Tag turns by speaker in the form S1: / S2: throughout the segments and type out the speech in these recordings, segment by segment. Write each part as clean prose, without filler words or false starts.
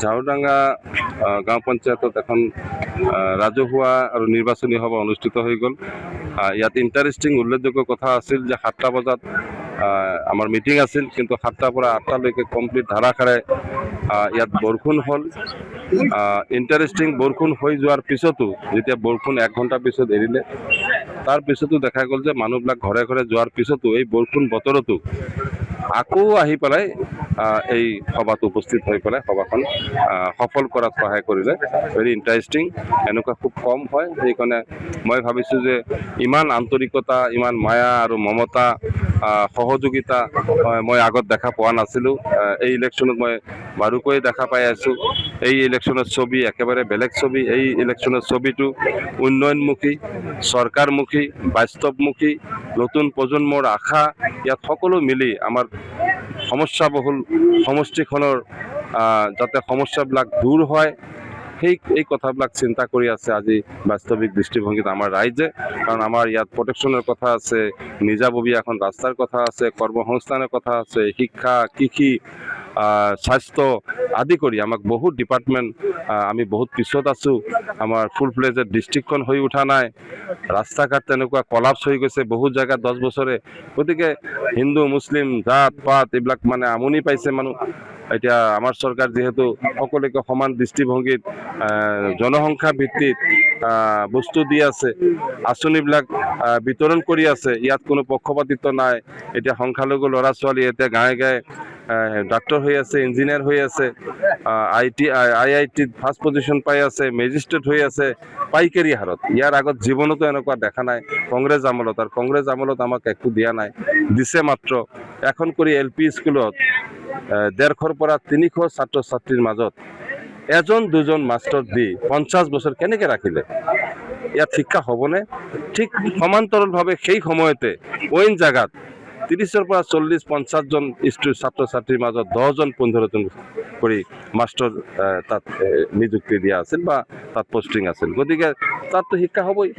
S1: ঝাৰুডাঙ্গা গাঁও পঞ্চায়তত এখন ৰাজহুৱা আৰু নিৰ্বাচনী সভা অনুষ্ঠিত হৈ গ'ল। ইয়াত ইণ্টাৰেষ্টিং উল্লেখযোগ্য কথা আছিল যে 7টা বজাত আমাৰ মিটিং আছিল, কিন্তু 7টাৰ পৰা 8টালৈকে কমপ্লিট ধাৰাসাৰে ইয়াত বৰষুণ হ'ল। ইণ্টাৰেষ্টিং বৰষুণ হৈ যোৱাৰ পিছতো যেতিয়া বৰষুণ 1 ঘণ্টা পিছত এৰিলে, তাৰ পিছতো দেখা গ'ল যে মানুহবিলাক ঘৰে ঘৰে যোৱাৰ পিছতো এই বৰষুণ বতৰতো আকৌ আহি পেলাই এই সভাত উপস্থিত হৈ পেলাই সভাখন সফল কৰাত সহায় কৰিলে। ভেৰি ইণ্টাৰেষ্টিং, এনেকুৱা খুব কম হয়। সেইকাৰণে মই ভাবিছোঁ যে ইমান আন্তৰিকতা, ইমান মায়া আৰু মমতা, সহযোগিতা মই আগত দেখা পোৱা নাছিলোঁ। এই ইলেকশ্যনত মই বাৰুকৈ দেখা পাই আছোঁ। এই ইলেকশ্যনৰ ছবি একেবাৰে বেলেগ ছবি। এই ইলেকশ্যনৰ ছবিটো উন্নয়নমুখী, চৰকাৰমুখী, বাস্তৱমুখী, নতুন প্ৰজন্মৰ আশা, ইয়াত সকলো মিলি আমাৰ সমস্যাবহুল সমষ্টিখনৰ যাতে সমস্যাবিলাক দূৰ হয়, এই কথাবিলাক চিন্তা কৰি আছে আজি বাস্তৱিক দৃষ্টিভংগীত আমাৰ ৰাইজে। কাৰণ আমাৰ ইয়াত প্ৰটেকশ্যনৰ কথা আছে, নিজাববীয়া এখন ৰাস্তাৰ কথা আছে, কৰ্মসংস্থানৰ কথা আছে, শিক্ষা, কৃষি, স্বাস্থ্য আদি কৰি আমাক বহুত ডিপাৰ্টমেণ্ট, আমি বহুত পিছত আছোঁ। আমাৰ ফুল ফ্লেজেড ডিষ্ট্ৰিক্টখন হৈ উঠা নাই। ৰাস্তা ঘাট তেনেকুৱা কলাপছ হৈ গৈছে বহুত জেগাত 10 বছৰে। গতিকে হিন্দু মুছলিম জাত পাত এইবিলাক মানে আমনি পাইছে মানুহ। এতিয়া আমাৰ চৰকাৰ যিহেতু সকলোকে সমান দৃষ্টিভংগীত জনসংখ্যা ভিত্তিত বস্তু দি আছে, আঁচনিবিলাক বিতৰণ কৰি আছে, ইয়াত কোনো পক্ষপাতিত্ব নাই। এতিয়া সংখ্যালঘু ল'ৰা ছোৱালী এতিয়া গাঁৱে গাঁৱে ডাক্তৰ হৈ আছে, ইঞ্জিনিয়াৰ হৈ আছে, IITত ফাৰ্ষ্ট পজিশ্যন পাই আছে, মেজিষ্ট্ৰেট হৈ আছে পাইকাৰী হাৰত। ইয়াৰ আগত জীৱনতো এনেকুৱা দেখা নাই কংগ্ৰেছ আমলত। আৰু কংগ্ৰেছ আমলত আমাক একো দিয়া নাই, দিছে মাত্ৰ এখন কৰি LP স্কুলত 150ৰ পৰা 300 ছাত্ৰ ছাত্ৰীৰ মাজত 1-2জন মাষ্টৰ দি 50 বছৰ কেনেকৈ ৰাখিলে? ইয়াত শিক্ষা হ'বনে? ঠিক সমান্তৰালভাৱে সেই সময়তে অইন জেগাত 30ৰ পৰা 40-50জন ছাত্ৰ ছাত্ৰীৰ মাজত 10-15জন কৰি মাষ্টৰ তাত নিযুক্তি দিয়া আছিল বা তাত পোষ্টিং আছিল। গতিকে তাততো শিক্ষা হ'বই,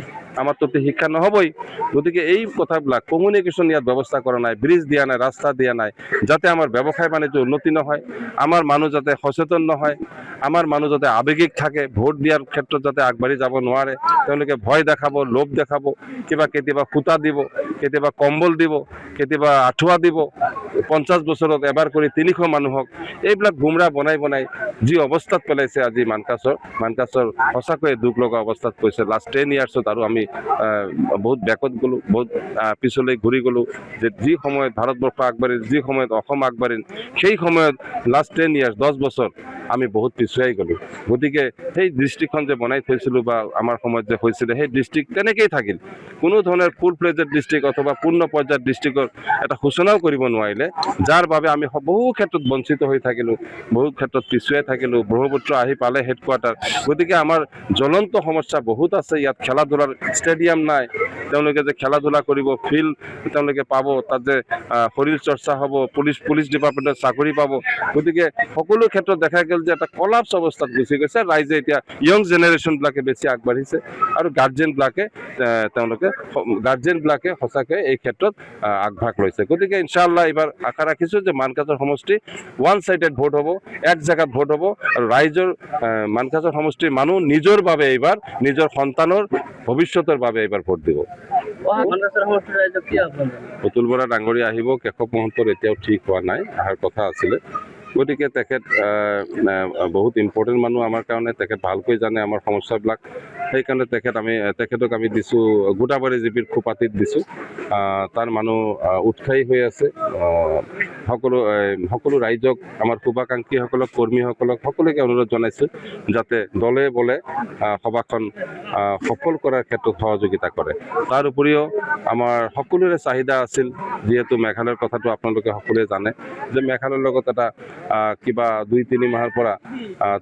S1: আমাৰ তাতে শিক্ষা নহ'বই। গতিকে এই কথাবিলাক কমিউনিকেশ্যন ইয়াত ব্যৱস্থা কৰা নাই, ব্ৰিজ দিয়া নাই, ৰাস্তা দিয়া নাই, যাতে আমাৰ ব্যৱসায় বাণিজ্য উন্নতি নহয়, আমাৰ মানুহ যাতে সচেতন নহয়, আমাৰ মানুহ যাতে আৱেগিক থাকে, ভোট দিয়াৰ ক্ষেত্ৰত যাতে আগবাঢ়ি যাব নোৱাৰে, তেওঁলোকে ভয় দেখাব, লোভ দেখাব, কেতিয়াবা সূতা দিব, কেতিয়াবা কম্বল দিব, কেতিয়াবা আঁঠুৱা দিব, 50 বছৰত এবাৰ কৰি 300 মানুহক, এইবিলাক গুমৰাহ বনাই যি অৱস্থাত পেলাইছে আজি মানকাছৰ সঁচাকৈয়ে দুখ লগা অৱস্থাত কৈছে। লাষ্ট 10 ইয়াৰ্ছত আৰু আমি বহুত বেকত গ'লোঁ, বহুত পিছলৈ ঘূৰি গ'লোঁ। যে যি সময়ত ভাৰতবৰ্ষ আগবাঢ়িল, যি সময়ত অসম আগবাঢ়িল, সেই সময়ত লাষ্ট 10 ইয়াৰ্ছ 10 বছৰ আমি বহুত পিছুৱাই গ'লোঁ। গতিকে সেই দৃষ্টিখন যে বনাই থৈছিলোঁ বা আমাৰ সময়ত যে হৈছিলে, সেই ডিষ্ট্ৰিক্ট তেনেকেই থাকিল। কোনো ধৰণৰ ফুল ফ্লেজেড ডিষ্ট্ৰিক্ট অথবা পূৰ্ণ পৰ্যায়ৰ ডিষ্ট্ৰিক্টৰ এটা সূচনাও কৰিব নোৱাৰিলে, যাৰ বাবে আমি বহু ক্ষেত্ৰত বঞ্চিত হৈ থাকিলোঁ, বহু ক্ষেত্ৰত পিছুৱাই থাকিলোঁ। ব্ৰহ্মপুত্ৰ আহি পালে হেডকোৱাৰ্টাৰ। গতিকে আমাৰ জ্বলন্ত সমস্যা বহুত আছে। ইয়াত খেলা ধূলাৰ ষ্টেডিয়াম নাই, তেওঁলোকে যে খেলা ধূলা কৰিব ফিল্ড তেওঁলোকে পাব, তাত যে শৰীৰ চৰ্চা হ'ব, পুলিচ ডিপাৰ্টমেণ্টত চাকৰি পাব। গতিকে সকলো ক্ষেত্ৰত দেখা গ'ল যে এটা কলাপছ অৱস্থাত গুচি গৈছে। ৰাইজে এতিয়া য়ং জেনেৰেশ্যনবিলাকে বেছি আগবাঢ়িছে আৰু গাৰ্জেনবিলাকে সঁচাকৈ এই ক্ষেত্ৰত আগভাগ লৈছে। গতিকে ইনশাআল্লাহ এইবাৰ আশা ৰাখিছোঁ যে মানকাছৰ সমষ্টি ওৱান চাইডেড ভোট হ'ব, এক জেগাত ভোট হ'ব, আৰু ৰাইজৰ মানকাছৰ সমষ্টিৰ মানুহ নিজৰ বাবে এইবাৰ, নিজৰ সন্তানৰ ভৱিষ্যতৰ বাবে এইবাৰ ভোট দিব। অতুল বৰা ডাঙৰীয়া আহিব, কেশৱ মহন্তৰ এতিয়াও ঠিক হোৱা নাই, অহাৰ কথা আছিলে। গতিকে তেখেত বহুত ইম্পৰ্টেণ্ট মানুহ আমাৰ কাৰণে, তেখেত ভালকৈ জানে আমাৰ সমস্যাবিলাক। সেইকাৰণে তেখেতক আমি দিছোঁ গোটাবাৰী জিপিৰ খোপাটিত দিছোঁ। তাৰ মানুহ উৎসাহী হৈ আছে। সকলো ৰাইজক, আমাৰ শুভাকাংক্ষীসকলক, কৰ্মীসকলক সকলোকে অনুৰোধ জনাইছোঁ যাতে দলে বলে সভাখন সফল কৰাৰ ক্ষেত্ৰত সহযোগিতা কৰে। তাৰ উপৰিও আমাৰ সকলোৰে চাহিদা আছিল, যিহেতু মেঘালয়ৰ কথাটো আপোনালোকে সকলোৱে জানে যে মেঘালয়ৰ লগত এটা কিবা 2-3 মাহৰ পৰা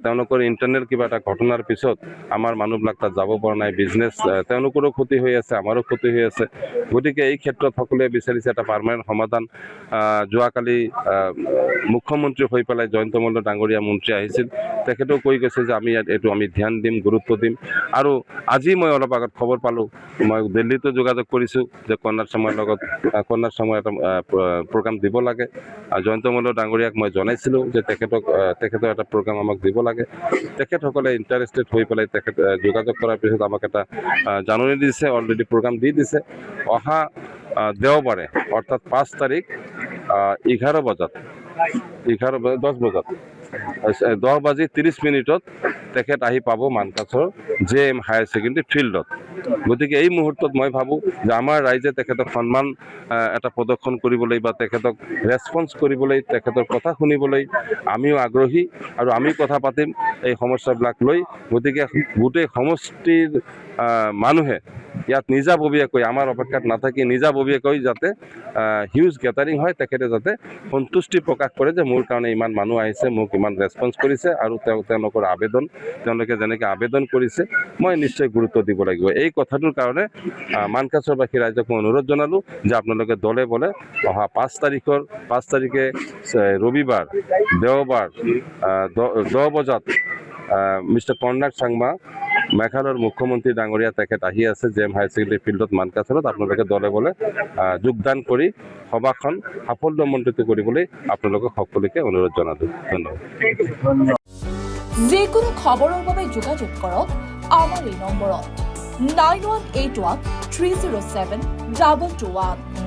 S1: তেওঁলোকৰ ইণ্টাৰনেল কিবা এটা ঘটনাৰ পিছত আমাৰ মানুহবিলাক তাত যাব পৰা নাই। বিজনেছ তেওঁলোকৰো ক্ষতি হৈ আছে, আমাৰো ক্ষতি হৈ আছে। গতিকে এই ক্ষেত্ৰত সকলোৱে বিচাৰিছে এটা পাৰ্মানেণ্ট সমাধান। যোৱাকালি মুখ্যমন্ত্ৰী হৈ পেলাই জয়ন্ত মল্ল ডাঙৰীয়া মন্ত্ৰী আহিছিল, তেখেতেও কৈ গৈছে যে আমি এইটো ধ্যান দিম, গুৰুত্ব দিম। আৰু আজি মই অলপ আগত খবৰ পালোঁ, মই দিল্লীতো যোগাযোগ কৰিছোঁ যে কন্যাৰ সময়ৰ এটা প্ৰগ্ৰাম দিব লাগে। জয়ন্ত মল্ল ডাঙৰীয়াক মই জনাইছিলোঁ কৈছিলোঁ যে তেখেতৰ এটা প্ৰগ্ৰাম আমাক দিব লাগে। তেখেতসকলে ইণ্টাৰেষ্টেড হৈ পেলাই যোগাযোগ কৰাৰ পিছত আমাক এটা জাননী দিছে, অলৰেডি প্ৰগ্ৰাম দি দিছে। অহা দেওবাৰে অৰ্থাৎ 5 তাৰিখ 10 বজাত 10:30 তেখেত আহি পাব মানকাছৰ JM হায়াৰ ছেকেণ্ডেৰী ফিল্ডত। গতিকে এই মুহূৰ্তত মই ভাবোঁ যে আমাৰ ৰাইজে তেখেতক সন্মান এটা প্ৰদৰ্শন কৰিবলৈ বা তেখেতক ৰেছপন্স কৰিবলৈ, তেখেতৰ কথা শুনিবলৈ আমিও আগ্ৰহী আৰু আমি কথা পাতিম এই সমস্যাবিলাক লৈ। গতিকে গোটেই সমষ্টিৰ মানুহে ইয়াত নিজাববীয়াকৈ আমাৰ অপেক্ষাত নাথাকি নিজাববীয়াকৈ যাতে হিউজ গেটাৰিং হয়, তেখেতে যাতে সন্তুষ্টি প্ৰকাশ কৰে যে মোৰ কাৰণে ইমান মানুহ আহিছে, মোক ইমান ৰেছপন্স কৰিছে আৰু তেওঁলোকৰ তেওঁলোকে যেনেকৈ আবেদন কৰিছে মই নিশ্চয় গুৰুত্ব দিব লাগিব। এই কথাটোৰ কাৰণে মানকাছৰবাসী ৰাইজক মই অনুৰোধ জনালোঁ যে আপোনালোকে দলে বলে অহা 5 তাৰিখে ৰবিবাৰ, দেওবাৰ 10 বজাত মিষ্টাৰ কৰ্ণাক চাংমা মেঘালয়ৰ মুখ্যমন্ত্ৰী ডাঙৰীয়া তেখেত আহি আছে JM হায়াৰ ছেকেণ্ডেৰী ফিল্ডত মানকাছৰত। আপোনালোকে দলে বলে যোগদান কৰি সভাখন সাফল্যমণ্ডিত কৰিবলৈ আপোনালোকক সকলোকে অনুৰোধ জনালোঁ। ধন্যবাদ।
S2: যিকোনো খবৰৰ বাবে যোগাযোগ কৰক আমাৰ এই নম্বৰত 9181 307 2221।